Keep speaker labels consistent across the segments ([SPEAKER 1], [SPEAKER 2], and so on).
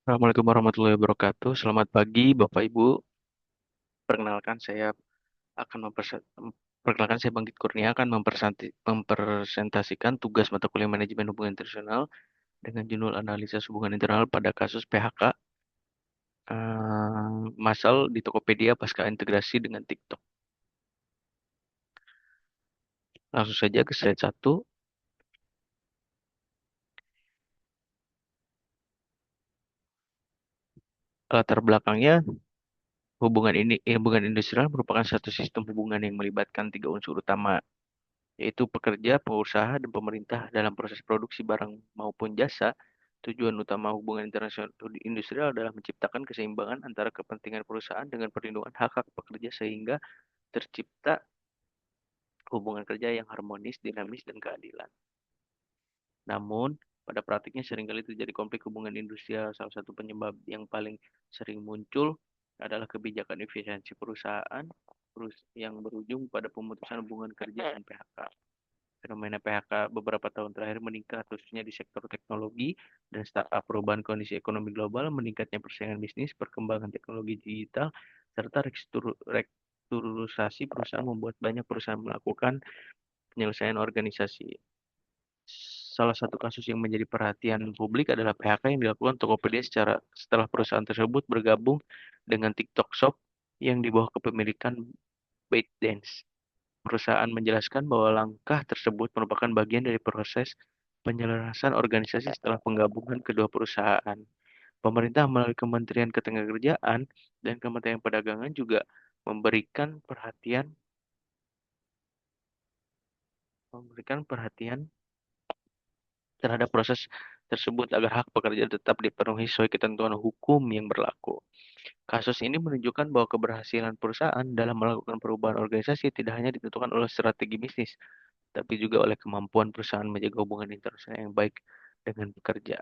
[SPEAKER 1] Assalamualaikum warahmatullahi wabarakatuh. Selamat pagi, Bapak Ibu. Perkenalkan saya akan perkenalkan saya Bangkit Kurnia akan mempresentasikan tugas mata kuliah Manajemen Hubungan Internasional dengan judul Analisis Hubungan Internasional pada kasus PHK massal di Tokopedia pasca integrasi dengan TikTok. Langsung saja ke slide 1. Latar belakangnya, hubungan industrial merupakan satu sistem hubungan yang melibatkan tiga unsur utama, yaitu pekerja, pengusaha, dan pemerintah dalam proses produksi barang maupun jasa. Tujuan utama hubungan internasional industrial adalah menciptakan keseimbangan antara kepentingan perusahaan dengan perlindungan hak-hak pekerja sehingga tercipta hubungan kerja yang harmonis, dinamis, dan keadilan. Namun, pada praktiknya seringkali terjadi konflik hubungan industrial. Salah satu penyebab yang paling sering muncul adalah kebijakan efisiensi perusahaan yang berujung pada pemutusan hubungan kerja dan PHK. Fenomena PHK beberapa tahun terakhir meningkat, khususnya di sektor teknologi dan startup. Perubahan kondisi ekonomi global, meningkatnya persaingan bisnis, perkembangan teknologi digital, serta restrukturisasi perusahaan membuat banyak perusahaan melakukan penyelesaian organisasi. Salah satu kasus yang menjadi perhatian publik adalah PHK yang dilakukan Tokopedia setelah perusahaan tersebut bergabung dengan TikTok Shop yang di bawah kepemilikan ByteDance. Perusahaan menjelaskan bahwa langkah tersebut merupakan bagian dari proses penyelarasan organisasi setelah penggabungan kedua perusahaan. Pemerintah melalui Kementerian Ketenagakerjaan dan Kementerian Perdagangan juga memberikan perhatian memberikan perhatian terhadap proses tersebut agar hak pekerja tetap dipenuhi sesuai ketentuan hukum yang berlaku. Kasus ini menunjukkan bahwa keberhasilan perusahaan dalam melakukan perubahan organisasi tidak hanya ditentukan oleh strategi bisnis, tapi juga oleh kemampuan perusahaan menjaga hubungan internasional yang baik dengan pekerja.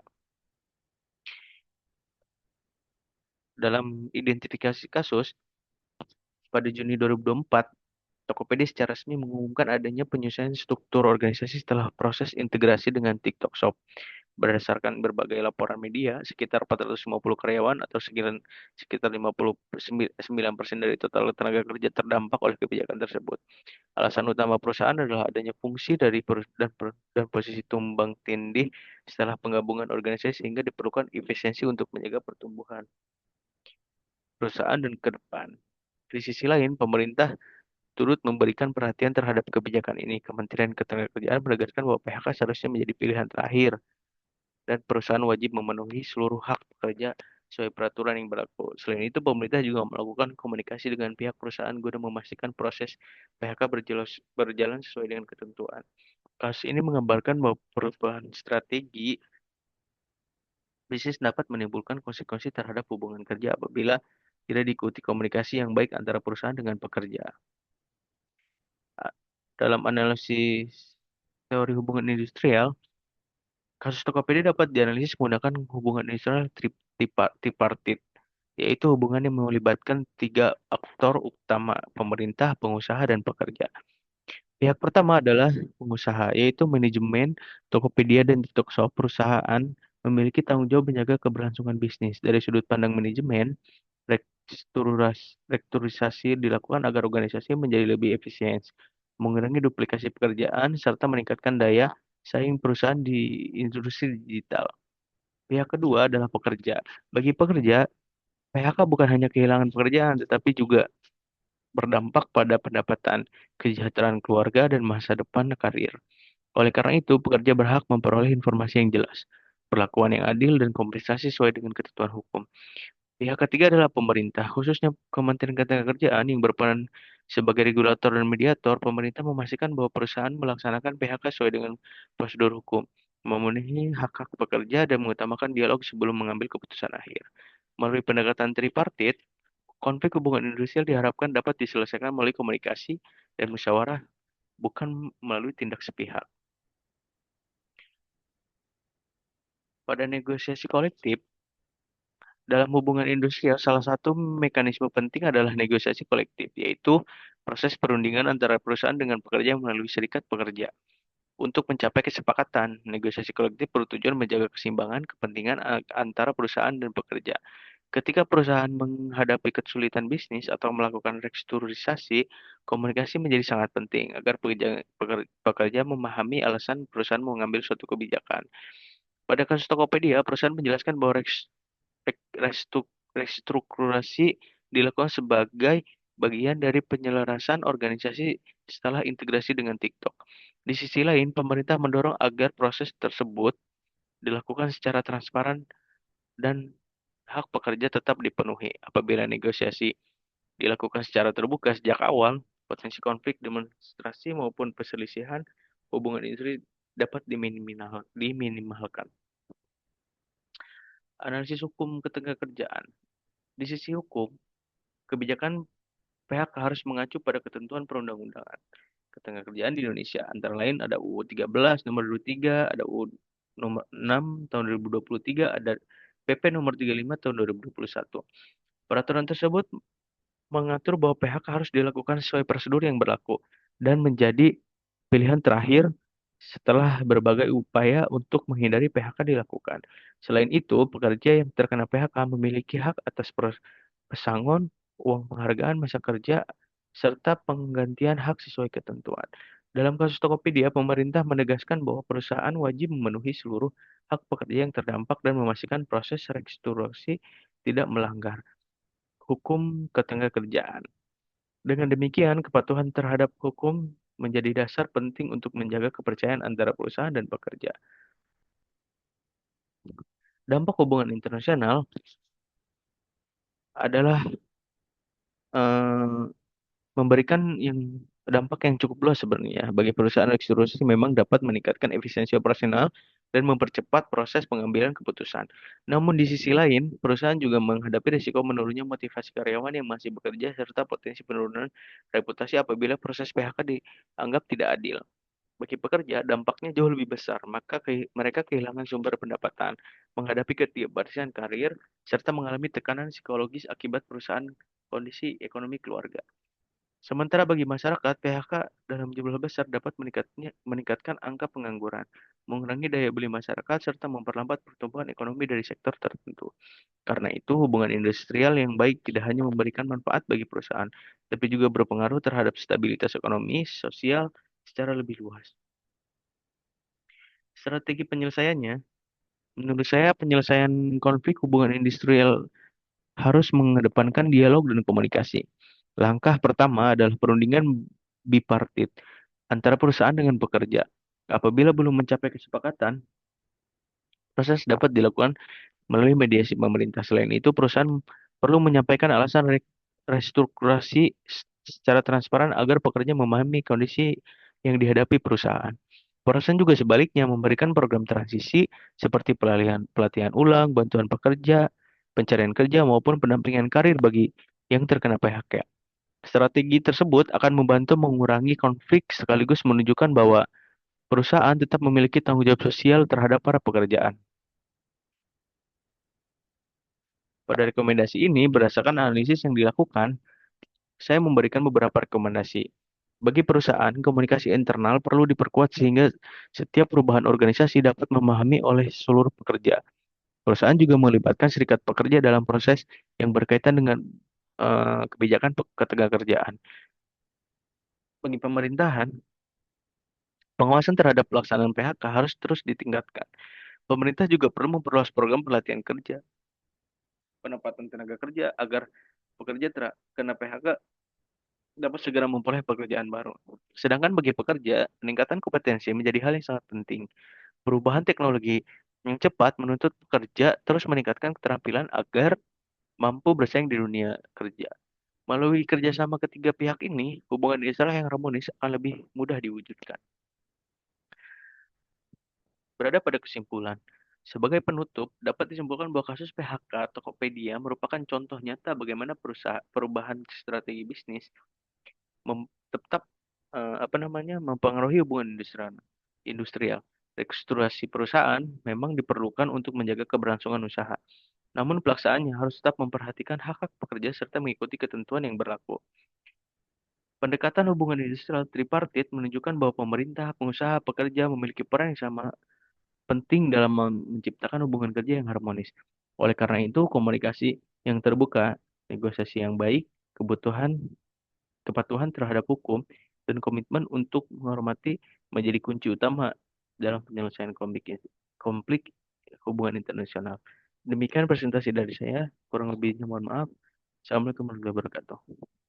[SPEAKER 1] Dalam identifikasi kasus, pada Juni 2024, Tokopedia secara resmi mengumumkan adanya penyesuaian struktur organisasi setelah proses integrasi dengan TikTok Shop. Berdasarkan berbagai laporan media, sekitar 450 karyawan atau sekitar 59% dari total tenaga kerja terdampak oleh kebijakan tersebut. Alasan utama perusahaan adalah adanya fungsi dan posisi tumbang tindih setelah penggabungan organisasi sehingga diperlukan efisiensi untuk menjaga pertumbuhan perusahaan dan ke depan. Di sisi lain, pemerintah turut memberikan perhatian terhadap kebijakan ini. Kementerian Ketenagakerjaan menegaskan bahwa PHK seharusnya menjadi pilihan terakhir dan perusahaan wajib memenuhi seluruh hak pekerja sesuai peraturan yang berlaku. Selain itu, pemerintah juga melakukan komunikasi dengan pihak perusahaan guna memastikan proses PHK berjalan sesuai dengan ketentuan. Kasus ini menggambarkan bahwa perubahan strategi bisnis dapat menimbulkan konsekuensi terhadap hubungan kerja apabila tidak diikuti komunikasi yang baik antara perusahaan dengan pekerja. Dalam analisis teori hubungan industrial, kasus Tokopedia dapat dianalisis menggunakan hubungan industrial tripartit, yaitu hubungan yang melibatkan tiga aktor utama, pemerintah, pengusaha, dan pekerja. Pihak pertama adalah pengusaha, yaitu manajemen, Tokopedia, dan TikTok Shop. Perusahaan memiliki tanggung jawab menjaga keberlangsungan bisnis. Dari sudut pandang manajemen, restrukturisasi dilakukan agar organisasi menjadi lebih efisien, mengurangi duplikasi pekerjaan, serta meningkatkan daya saing perusahaan di industri digital. Pihak kedua adalah pekerja. Bagi pekerja, PHK bukan hanya kehilangan pekerjaan, tetapi juga berdampak pada pendapatan, kesejahteraan keluarga, dan masa depan karir. Oleh karena itu, pekerja berhak memperoleh informasi yang jelas, perlakuan yang adil, dan kompensasi sesuai dengan ketentuan hukum. Pihak ketiga adalah pemerintah, khususnya Kementerian Ketenagakerjaan yang berperan sebagai regulator dan mediator. Pemerintah memastikan bahwa perusahaan melaksanakan PHK sesuai dengan prosedur hukum, memenuhi hak-hak pekerja, dan mengutamakan dialog sebelum mengambil keputusan akhir. Melalui pendekatan tripartit, konflik hubungan industrial diharapkan dapat diselesaikan melalui komunikasi dan musyawarah, bukan melalui tindak sepihak. Pada negosiasi kolektif, dalam hubungan industrial, salah satu mekanisme penting adalah negosiasi kolektif, yaitu proses perundingan antara perusahaan dengan pekerja melalui serikat pekerja. untuk mencapai kesepakatan. Negosiasi kolektif bertujuan menjaga keseimbangan kepentingan antara perusahaan dan pekerja. Ketika perusahaan menghadapi kesulitan bisnis atau melakukan restrukturisasi, komunikasi menjadi sangat penting agar pekerja memahami alasan perusahaan mengambil suatu kebijakan. Pada kasus Tokopedia, perusahaan menjelaskan bahwa restrukturasi dilakukan sebagai bagian dari penyelarasan organisasi setelah integrasi dengan TikTok. Di sisi lain, pemerintah mendorong agar proses tersebut dilakukan secara transparan dan hak pekerja tetap dipenuhi. Apabila negosiasi dilakukan secara terbuka sejak awal, potensi konflik, demonstrasi maupun perselisihan hubungan industri dapat diminimalkan. Analisis hukum ketenagakerjaan. Di sisi hukum, kebijakan PHK harus mengacu pada ketentuan perundang-undangan ketenagakerjaan di Indonesia. Antara lain ada UU 13 nomor 23, ada UU nomor 6 tahun 2023, ada PP nomor 35 tahun 2021. Peraturan tersebut mengatur bahwa PHK harus dilakukan sesuai prosedur yang berlaku dan menjadi pilihan terakhir setelah berbagai upaya untuk menghindari PHK dilakukan. Selain itu, pekerja yang terkena PHK memiliki hak atas pesangon, uang penghargaan masa kerja, serta penggantian hak sesuai ketentuan. Dalam kasus Tokopedia, pemerintah menegaskan bahwa perusahaan wajib memenuhi seluruh hak pekerja yang terdampak dan memastikan proses restrukturasi tidak melanggar hukum ketenagakerjaan. Dengan demikian, kepatuhan terhadap hukum menjadi dasar penting untuk menjaga kepercayaan antara perusahaan dan pekerja. Dampak hubungan internasional adalah eh, memberikan dampak yang cukup luas sebenarnya. Bagi perusahaan restrukturisasi memang dapat meningkatkan efisiensi operasional dan mempercepat proses pengambilan keputusan. Namun di sisi lain, perusahaan juga menghadapi risiko menurunnya motivasi karyawan yang masih bekerja serta potensi penurunan reputasi apabila proses PHK dianggap tidak adil. Bagi pekerja, dampaknya jauh lebih besar, maka mereka kehilangan sumber pendapatan, menghadapi ketidakpastian karir, serta mengalami tekanan psikologis akibat perusahaan kondisi ekonomi keluarga. Sementara bagi masyarakat, PHK dalam jumlah besar dapat meningkatkan angka pengangguran, mengurangi daya beli masyarakat, serta memperlambat pertumbuhan ekonomi dari sektor tertentu. Karena itu, hubungan industrial yang baik tidak hanya memberikan manfaat bagi perusahaan, tapi juga berpengaruh terhadap stabilitas ekonomi, sosial, secara lebih luas. Strategi penyelesaiannya, menurut saya penyelesaian konflik hubungan industrial harus mengedepankan dialog dan komunikasi. Langkah pertama adalah perundingan bipartit antara perusahaan dengan pekerja. Apabila belum mencapai kesepakatan, proses dapat dilakukan melalui mediasi pemerintah. Selain itu, perusahaan perlu menyampaikan alasan restrukturasi secara transparan agar pekerja memahami kondisi yang dihadapi perusahaan. Perusahaan juga sebaliknya memberikan program transisi seperti pelatihan ulang, bantuan pekerja, pencarian kerja maupun pendampingan karir bagi yang terkena PHK. Strategi tersebut akan membantu mengurangi konflik sekaligus menunjukkan bahwa perusahaan tetap memiliki tanggung jawab sosial terhadap para pekerjaan. Pada rekomendasi ini, berdasarkan analisis yang dilakukan, saya memberikan beberapa rekomendasi. Bagi perusahaan, komunikasi internal perlu diperkuat sehingga setiap perubahan organisasi dapat memahami oleh seluruh pekerja. Perusahaan juga melibatkan serikat pekerja dalam proses yang berkaitan dengan kebijakan ketenagakerjaan. Bagi pemerintahan, pengawasan terhadap pelaksanaan PHK harus terus ditingkatkan. Pemerintah juga perlu memperluas program pelatihan kerja, penempatan tenaga kerja agar pekerja terkena PHK dapat segera memperoleh pekerjaan baru. Sedangkan bagi pekerja, peningkatan kompetensi menjadi hal yang sangat penting. Perubahan teknologi yang cepat menuntut pekerja terus meningkatkan keterampilan agar mampu bersaing di dunia kerja. Melalui kerjasama ketiga pihak ini, hubungan Israel yang harmonis akan lebih mudah diwujudkan. Berada pada kesimpulan, sebagai penutup, dapat disimpulkan bahwa kasus PHK Tokopedia merupakan contoh nyata bagaimana perubahan strategi bisnis tetap mempengaruhi hubungan industrial. Restrukturasi perusahaan memang diperlukan untuk menjaga keberlangsungan usaha. Namun pelaksanaannya harus tetap memperhatikan hak-hak pekerja serta mengikuti ketentuan yang berlaku. Pendekatan hubungan industrial tripartit menunjukkan bahwa pemerintah, pengusaha, pekerja memiliki peran yang sama penting dalam menciptakan hubungan kerja yang harmonis. Oleh karena itu, komunikasi yang terbuka, negosiasi yang baik, kebutuhan, kepatuhan terhadap hukum, dan komitmen untuk menghormati menjadi kunci utama dalam penyelesaian konflik hubungan internasional. Demikian presentasi dari saya, kurang lebihnya mohon maaf. Assalamualaikum warahmatullahi wabarakatuh.